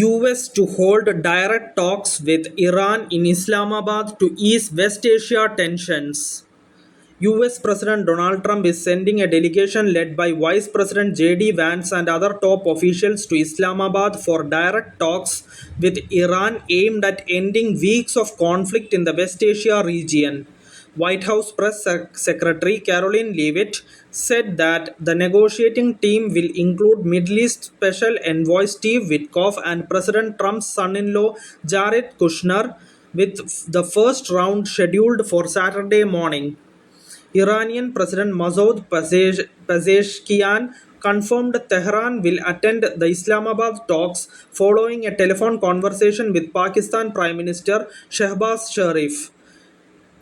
US to hold direct talks with Iran in Islamabad to ease West Asia tensions. US President Donald Trump is sending a delegation led by Vice President JD Vance and other top officials to Islamabad for direct talks with Iran aimed at ending weeks of conflict in the West Asia region. White House Press Secretary Caroline Leavitt said that the negotiating team will include Middle East Special Envoy Steve Witkoff and President Trump's son-in-law Jared Kushner, with the first round scheduled for Saturday morning. Iranian President Masoud Pezeshkian confirmed Tehran will attend the Islamabad talks following a telephone conversation with Pakistan Prime Minister Shehbaz Sharif.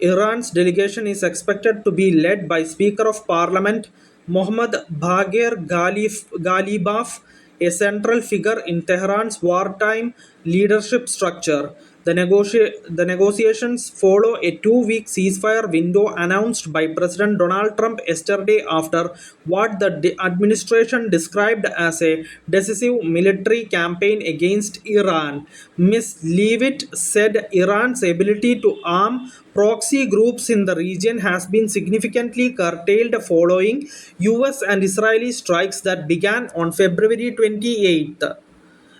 Iran's delegation is expected to be led by Speaker of Parliament Mohammad Bagher Ghalibaf, a central figure in Tehran's wartime leadership structure. The negotiations follow a 2 week ceasefire window announced by President Donald Trump yesterday after what the administration described as a decisive military campaign against Iran. Ms. Leavitt said Iran's ability to arm proxy groups in the region has been significantly curtailed following US and Israeli strikes that began on February 28th.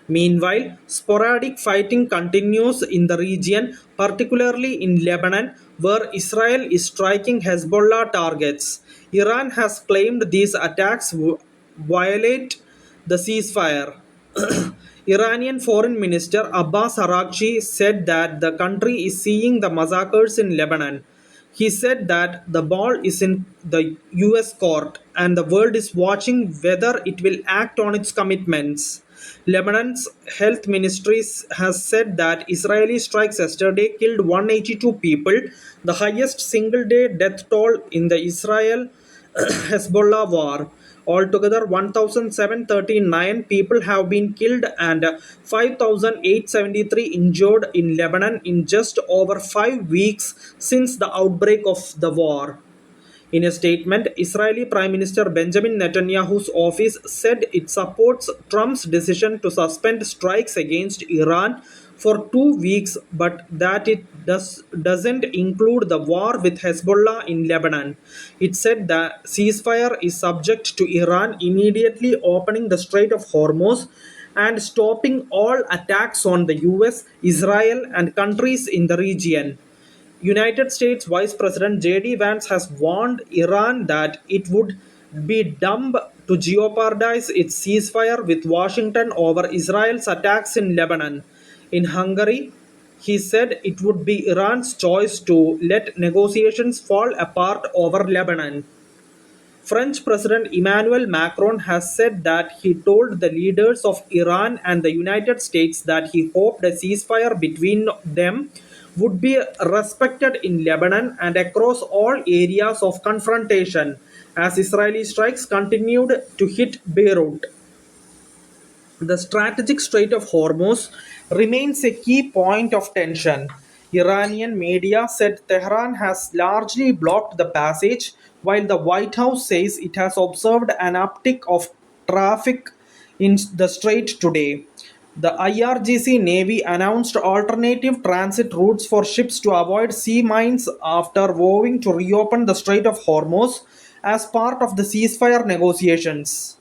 Meanwhile, sporadic fighting continues in the region, particularly in Lebanon, where Israel is striking Hezbollah targets. Iran has claimed these attacks violate the ceasefire. Iranian Foreign Minister Abbas Araghchi said that the country is seeing the massacres in Lebanon. He said that the ball is in the US court and the world is watching whether it will act on its commitments. Lebanon's health ministry has said that Israeli strikes yesterday killed 182 people, the highest single day death toll in the Israel Hezbollah war. Altogether, 1,739 people have been killed and 5,873 injured in Lebanon in just over 5 weeks since the outbreak of the war. In a statement, Israeli Prime Minister Benjamin Netanyahu's office said it supports Trump's decision to suspend strikes against Iran for 2 weeks, but that it doesn't include the war with Hezbollah in Lebanon. It said the ceasefire is subject to Iran immediately opening the Strait of Hormuz and stopping all attacks on the US, Israel, and countries in the region. United States Vice President JD Vance has warned Iran that it would be dumb to jeopardize its ceasefire with Washington over Israel's attacks in Lebanon. In Hungary, he said it would be Iran's choice to let negotiations fall apart over Lebanon. French President Emmanuel Macron has said that he told the leaders of Iran and the United States that he hoped a ceasefire between them would be respected in Lebanon and across all areas of confrontation as Israeli strikes continued to hit Beirut. The strategic Strait of Hormuz remains a key point of tension. Iranian media said Tehran has largely blocked the passage, while the White House says it has observed an uptick of traffic in the strait today. The IRGC Navy announced alternative transit routes for ships to avoid sea mines after vowing to reopen the Strait of Hormuz as part of the ceasefire negotiations.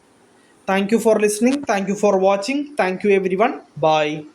Thank you for listening. Thank you for watching. Thank you, everyone. Bye.